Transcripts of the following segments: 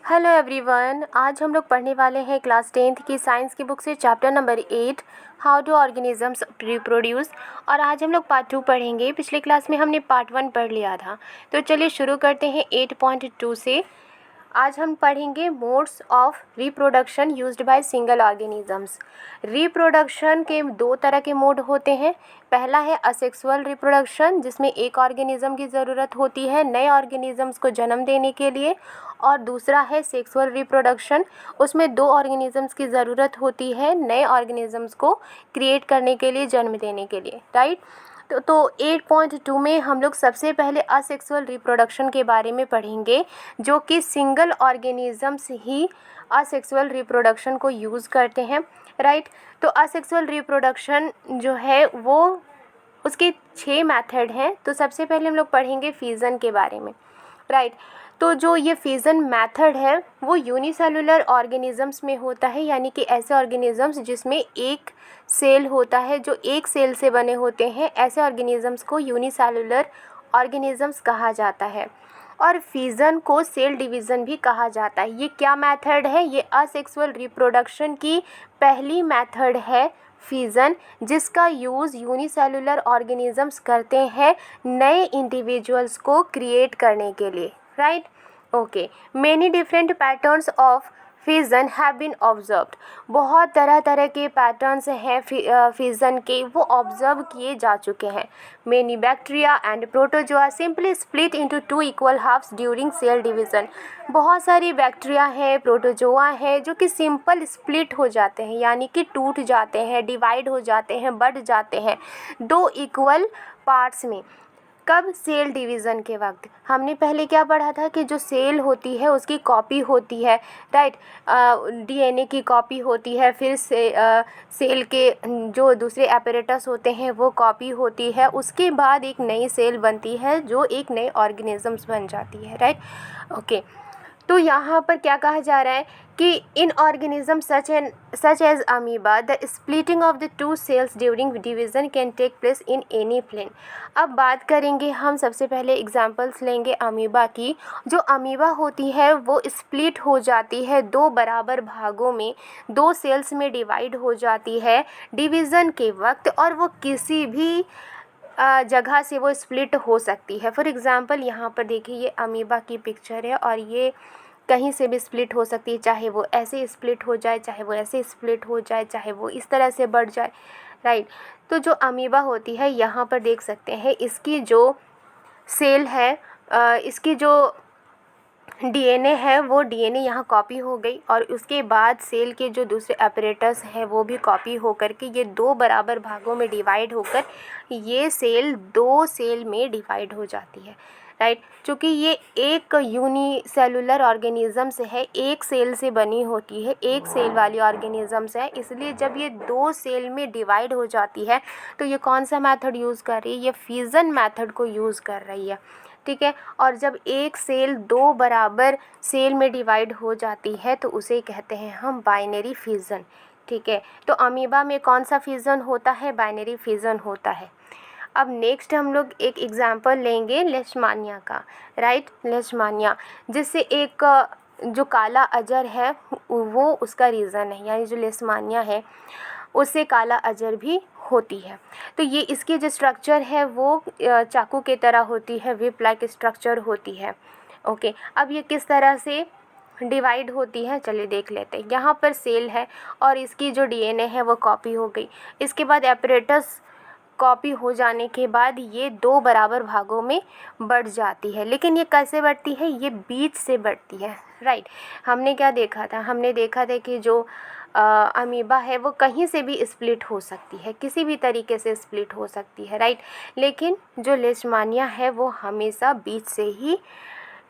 Hello everyone, आज हम लोग पढ़ने वाले हैं क्लास 10th की साइंस की बुक से chapter number 8 how do organisms reproduce. और आज हम लोग पार्ट 2 पढ़ेंगे। पिछले क्लास में हमने पार्ट 1 पढ़ लिया था। तो चलिए शुरू करते हैं 8.2 से। आज हम पढ़ेंगे modes of reproduction used by single organisms. Reproduction के दो तरह के मोड होते हैं। पहला है असेक्सुअल रिप्रोडक्शन, जिसमें एक ऑर्गेनिज्म की ज़रूरत होती है नए ऑर्गेनिजम्स को जन्म देने के लिए, और दूसरा है सेक्सुअल रिप्रोडक्शन, उसमें दो ऑर्गेनिजम्स की ज़रूरत होती है नए ऑर्गेनिजम्स को क्रिएट करने के लिए, जन्म देने के लिए, राइट। तो 8.2 में हम लोग सबसे पहले असेक्सुअल रिप्रोडक्शन के बारे में पढ़ेंगे, जो कि सिंगल ऑर्गेनिजम्स ही असेक्सुअल रिप्रोडक्शन को यूज़ करते हैं, राइट। तो असेक्सुअल रिप्रोडक्शन जो है वो उसके 6 मेथड हैं। तो सबसे पहले हम लोग पढ़ेंगे फिजन के बारे में, राइट। तो जो ये फिजन मेथड है वो यूनिसेलुलर ऑर्गेनिजम्स में होता है, यानी कि ऐसे ऑर्गेनिजम्स जिसमें एक सेल होता है, जो एक सेल से बने होते हैं, ऐसे ऑर्गेनिजम्स को यूनिसेलुलर ऑर्गेनिजम्स कहा जाता है। और फिजन को सेल डिवीज़न भी कहा जाता है। ये क्या मेथड है? ये असेक्सुअल रिप्रोडक्शन की पहली मेथड है फिजन, जिसका यूज़ यूनिसेलुलर ऑर्गेनिजम्स करते हैं नए इंडिविजुअल्स को क्रिएट करने के लिए, right. Okay, many different patterns of fission have been observed. बहुत तरह तरह के पैटर्न्स हैं फिजन के, वो ऑब्जर्व किए जा चुके हैं। Many bacteria and protozoa simply split into 2 equal halves during cell division. बहुत सारी बैक्टीरिया हैं, प्रोटोजोआ हैं, जो कि सिंपल स्प्लिट हो जाते हैं, यानी कि टूट जाते हैं, डिवाइड हो जाते हैं, बढ़ जाते हैं 2 इक्वल पार्ट्स में। कब? सेल डिवीज़न के वक्त। हमने पहले क्या पढ़ा था कि जो सेल होती है उसकी कॉपी होती है, राइट। डीएनए की कॉपी होती है, फिर सेल के जो दूसरे apparatus होते हैं वो कॉपी होती है, उसके बाद एक नई सेल बनती है जो एक नए ऑर्गेनिजम्स बन जाती है, राइट। ओके, तो यहाँ पर क्या कहा जा रहा है कि in organism such as amoeba the splitting of the 2 cells during division can take place in any plane. अब बात करेंगे हम, सबसे पहले एग्जांपल्स लेंगे अमीबा की। जो अमीबा होती है वो स्प्लिट हो जाती है 2 बराबर भागों में, 2 सेल्स में डिवाइड हो जाती है डिवीज़न के वक्त, और वो किसी भी जगह से वो स्प्लिट हो सकती है। फॉर एग्ज़ाम्पल यहाँ पर देखिए, ये अमीबा की पिक्चर है और ये कहीं से भी स्प्लिट हो सकती है, चाहे वो ऐसे स्प्लिट हो जाए, चाहे वो ऐसे स्प्लिट हो जाए, चाहे वो इस तरह से बढ़ जाए, राइट। तो जो अमीबा होती है, यहाँ पर देख सकते हैं इसकी जो सेल है, इसकी जो डीएनए है वो डीएनए यहाँ कॉपी हो गई, और उसके बाद सेल के जो दूसरे apparatus हैं वो भी कॉपी हो कर के ये 2 बराबर भागों में डिवाइड होकर ये सेल 2 सेल में डिवाइड हो जाती है, राइट। चूँकि ये एक यूनिसेलुलर ऑर्गेनिजम्स है, एक सेल से बनी होती है, एक सेल वाली ऑर्गेनिजम्स है, इसलिए जब ये 2 सेल में डिवाइड हो जाती है तो ये कौन सा मेथड यूज़ कर रही है? ये फिजन मेथड को यूज़ कर रही है, ठीक है। और जब एक सेल 2 बराबर सेल में डिवाइड हो जाती है तो उसे कहते हैं हम बाइनरी फिजन, ठीक है। तो अमीबा में कौन सा फिजन होता है? बाइनरी फिजन होता है। अब नेक्स्ट हम लोग एक एग्जांपल लेंगे लेशमानिया का, राइट। लेशमानिया, जिससे एक जो काला अजर है वो उसका रीज़न है, यानी जो लेशमानिया है उससे काला अजर भी होती है। तो ये इसकी जो स्ट्रक्चर है वो चाकू के तरह होती है, विप लाइक स्ट्रक्चर होती है। ओके, अब ये किस तरह से डिवाइड होती है, चलिए देख लेते हैं। यहाँ पर सेल है और इसकी जो डीएनए है वो कॉपी हो गई। इसके बाद एपरेटस कॉपी हो जाने के बाद ये 2 बराबर भागों में बढ़ जाती है। लेकिन ये कैसे बढ़ती है? ये बीच से बढ़ती है, राइट। हमने क्या देखा था? हमने देखा था कि जो अमीबा है वो कहीं से भी स्प्लिट हो सकती है, किसी भी तरीके से स्प्लिट हो सकती है, राइट। लेकिन जो लेशमानिया है वो हमेशा बीच से ही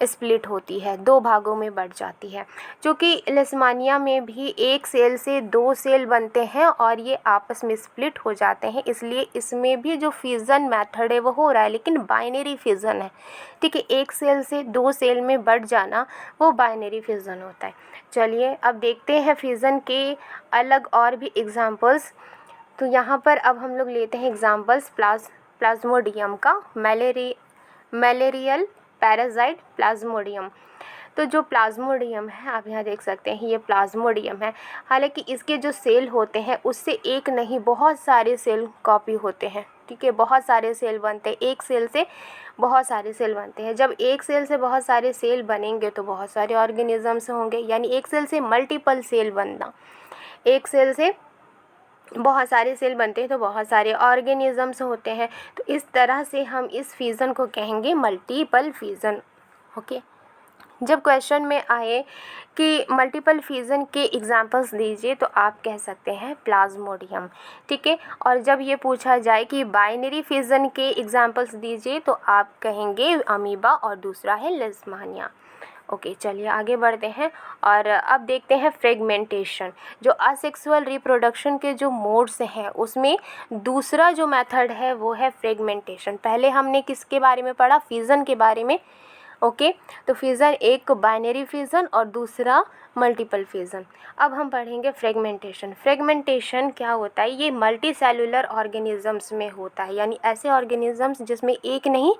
स्प्लिट होती है, 2 भागों में बढ़ जाती है। क्योंकि लेशमानिया में भी एक सेल से 2 सेल बनते हैं और ये आपस में स्प्लिट हो जाते हैं, इसलिए इसमें भी जो फिजन मेथड है वो हो रहा है, लेकिन बाइनरी फिजन है, ठीक है। एक सेल से 2 सेल में बढ़ जाना वो बाइनरी फिजन होता है। चलिए अब देखते हैं फिजन के अलग और भी एग्जांपल्स। तो यहाँ पर अब हम लोग लेते हैं एग्जांपल्स प्लाज्मोडियम का, मलेरियल पैरासाइट प्लाज्मोडियम। तो जो प्लाज्मोडियम है, आप यहाँ देख सकते हैं ये प्लाज्मोडियम है। हालांकि इसके जो सेल होते हैं उससे एक नहीं बहुत सारे सेल कॉपी होते हैं, ठीक है, बहुत सारे सेल बनते हैं, एक सेल से बहुत सारे सेल बनते हैं। जब एक सेल से बहुत सारे सेल बनेंगे तो बहुत सारे ऑर्गेनिजम्स होंगे, यानी एक सेल से मल्टीपल सेल बनना, एक सेल से बहुत सारे सेल बनते हैं तो बहुत सारे ऑर्गेनिजम्स होते हैं। तो इस तरह से हम इस फिज़न को कहेंगे मल्टीपल फिज़न। ओके, जब क्वेश्चन में आए कि मल्टीपल फिज़न के एग्जांपल्स दीजिए तो आप कह सकते हैं प्लाज्मोडियम, ठीक है। और जब ये पूछा जाए कि बाइनरी फिज़न के एग्जांपल्स दीजिए तो आप कहेंगे अमीबा और दूसरा है लेशमानिया। ओके, चलिए आगे बढ़ते हैं और अब देखते हैं फ्रेगमेंटेशन। जो असेक्सुअल रिप्रोडक्शन के जो मोड्स हैं उसमें दूसरा जो मेथड है वो है फ्रेगमेंटेशन। पहले हमने किसके बारे में पढ़ा? फिज़न के बारे में। ओके, तो फिज़न एक बाइनरी फिज़न और दूसरा मल्टीपल फिज़न। अब हम पढ़ेंगे फ्रेगमेंटेशन। फ्रेगमेंटेशन क्या होता है? ये मल्टी सेलुलर ऑर्गेनिजम्स में होता है, यानी ऐसे ऑर्गेनिजम्स जिसमें एक नहीं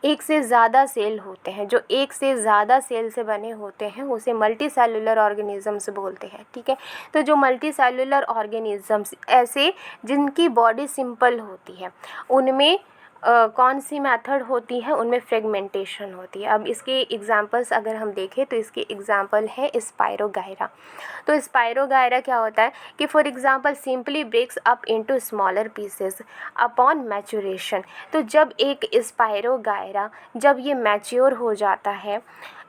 एक से ज़्यादा सेल होते हैं, जो एक से ज़्यादा सेल से बने होते हैं उसे मल्टी सेलुलर ऑर्गेनिजम्स बोलते हैं, ठीक है। तो जो मल्टी सेलुलर ऑर्गेनिजम्स ऐसे जिनकी बॉडी सिंपल होती है उनमें कौन सी मेथड होती है? उनमें फ्रेगमेंटेशन होती है। अब इसके एग्जांपल्स अगर हम देखें तो इसके एग्जांपल है स्पायरोगायरा। तो स्पायरोगायरा क्या होता है कि for example simply breaks up into smaller pieces upon maturation. तो जब एक स्पायरोगायरा जब ये मैच्योर हो जाता है,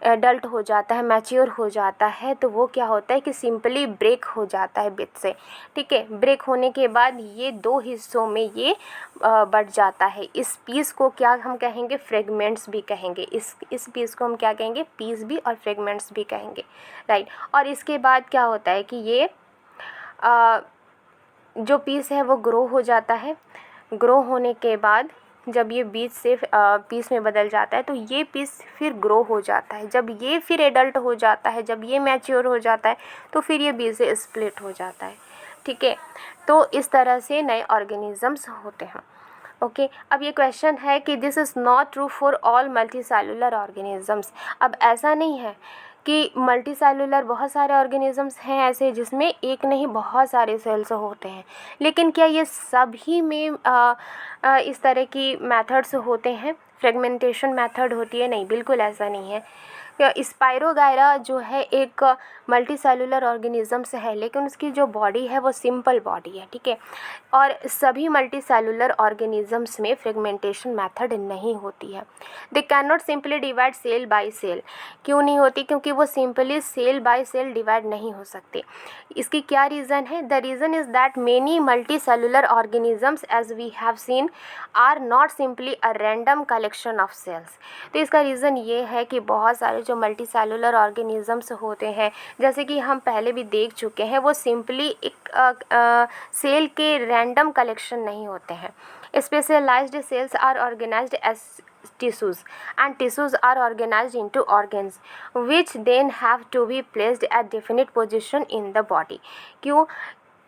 एडल्ट हो जाता है, मैच्योर हो जाता है, तो वो क्या होता है कि सिंपली ब्रेक हो जाता है बिट से, ठीक है। ब्रेक होने के बाद ये दो हिस्सों में ये बढ़ जाता है। इस पीस को क्या हम कहेंगे? फ्रेगमेंट्स भी कहेंगे। इस पीस को हम क्या कहेंगे? पीस भी और फ्रेगमेंट्स भी कहेंगे, राइट। और इसके बाद क्या होता है कि ये जो पीस है वो ग्रो हो जाता है। ग्रो होने के बाद जब ये बीज से पीस में बदल जाता है तो ये पीस फिर ग्रो हो जाता है। जब ये फिर एडल्ट हो जाता है, जब ये मैच्योर हो जाता है तो फिर ये बीज से स्प्लिट हो जाता है, ठीक है। तो इस तरह से नए ऑर्गेनिजम्स होते हैं। ओके, अब ये क्वेश्चन है कि this is not true for all multi cellular organisms. अब ऐसा नहीं है कि मल्टी सेलुलर बहुत सारे ऑर्गेनिजम्स हैं ऐसे जिसमें एक नहीं बहुत सारे सेल्स होते हैं, लेकिन क्या ये सभी में इस तरह की मेथड्स होते हैं? फ्रेगमेंटेशन मेथड होती है? नहीं, बिल्कुल ऐसा नहीं है। स्पायरोगायरा जो है एक मल्टी सेलुलर ऑर्गेनिजम्स है, लेकिन उसकी जो बॉडी है वो सिंपल बॉडी है, ठीक है। और सभी मल्टी सेलुलर ऑर्गेनिजम्स में फ्रेगमेंटेशन मेथड नहीं होती है। They can not simply divide cell by cell. क्यों नहीं होती? क्योंकि वो simply cell by cell divide नहीं हो सकते। इसकी क्या रीज़न है? The reason is that many multi cellular organisms as we have seen are not simply a random collection of cells. तो इसका रीज़न ये है कि बहुत सारे जो मल्टी सेलुलर ऑर्गेनिजम्स होते हैं, जैसे कि हम पहले भी देख चुके हैं, वो सिंपली एक सेल के रैंडम कलेक्शन नहीं होते हैं। Specialised cells are organised as tissues and tissues are organized into organs which then have to be placed at definite position in the body। क्यों?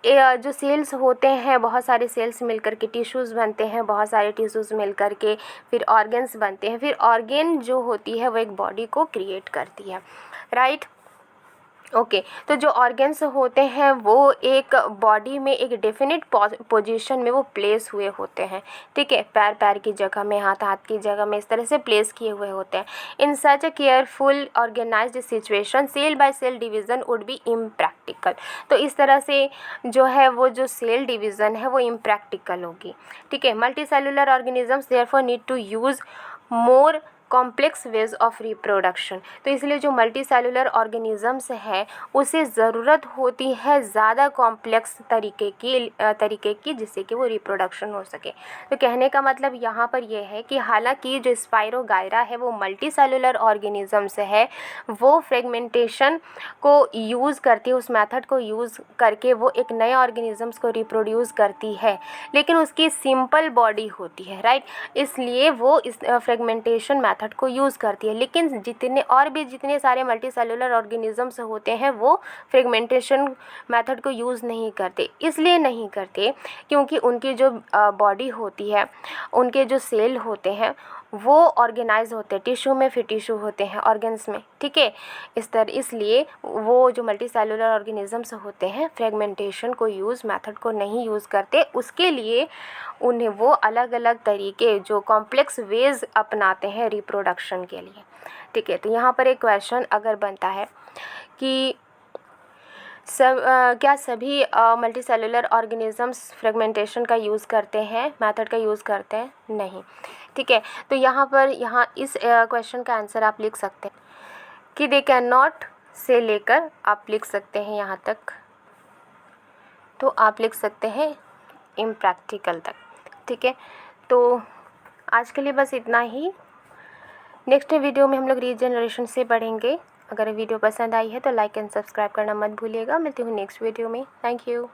जो सेल्स होते हैं, बहुत सारे सेल्स मिलकर के टिश्यूज़ बनते हैं, बहुत सारे टिश्यूज़ मिलकर के फिर ऑर्गन्स बनते हैं, फिर ऑर्गन जो होती है वो एक बॉडी को क्रिएट करती है, राइट। ओके, तो जो ऑर्गन्स होते हैं वो एक बॉडी में एक डेफिनेट पोजीशन में वो प्लेस हुए होते हैं, ठीक है। पैर पैर की जगह में, हाथ हाथ की जगह में, इस तरह से प्लेस किए हुए होते हैं। In such a careful organised situation cell by cell division would be impractical. तो इस तरह से जो है वो जो सेल डिवीज़न है वो इम्प्रैक्टिकल होगी, ठीक है। Multi cellular organisms therefore need to use more complex ways of reproduction. तो इसलिए जो मल्टी सेलुलर ऑर्गेनिजम्स है उसे ज़रूरत होती है ज़्यादा कॉम्प्लेक्स तरीके की जिससे कि वो रिप्रोडक्शन हो सके। तो कहने का मतलब यहाँ पर यह है कि हालांकि जो स्पायरोगायरा है वो मल्टी सेलुलर ऑर्गेनिजम्स है, वो फ्रेगमेंटेशन को यूज़ करती है, उस मेथड को यूज़ करके वो एक नए ऑर्गेनिजम्स को रिप्रोड्यूस करती है, लेकिन उसकी सिंपल बॉडी होती है, राइट। इसलिए वो इस फ्रेगमेंटेशन मेथड को यूज़ करती है। लेकिन जितने सारे मल्टी सेलुलर ऑर्गेनिजम्स होते हैं वो फ्रेगमेंटेशन मेथड को यूज़ नहीं करते। इसलिए नहीं करते क्योंकि उनकी जो बॉडी होती है, उनके जो सेल होते हैं वो ऑर्गेनाइज होते हैं टिश्यू में, फिर टिश्यू होते हैं ऑर्गन्स में, ठीक है। इसलिए वो जो मल्टी सेलुलर ऑर्गेनिजम्स होते हैं फ्रेगमेंटेशन को मेथड को नहीं यूज़ करते। उसके लिए उन्हें वो अलग अलग तरीके जो कॉम्प्लेक्स वेज अपनाते हैं रिप्रोडक्शन के लिए, ठीक है। तो यहाँ पर एक क्वेश्चन अगर बनता है कि क्या सभी मल्टी सेलुलर ऑर्गेनिजम्स फ्रेगमेंटेशन का यूज़ करते हैं, मेथड का यूज़ करते हैं? नहीं, ठीक है। तो यहाँ इस क्वेश्चन का आंसर आप लिख सकते हैं कि दे कैन नॉट से लेकर आप लिख सकते हैं यहाँ तक, तो आप लिख सकते हैं इम्प्रैक्टिकल तक, ठीक है। तो आज के लिए बस इतना ही। नेक्स्ट वीडियो में हम लोग रीजनरेशन से पढ़ेंगे। अगर वीडियो पसंद आई है तो लाइक एंड सब्सक्राइब करना मत भूलिएगा। मिलती हूँ नेक्स्ट वीडियो में। Thank you.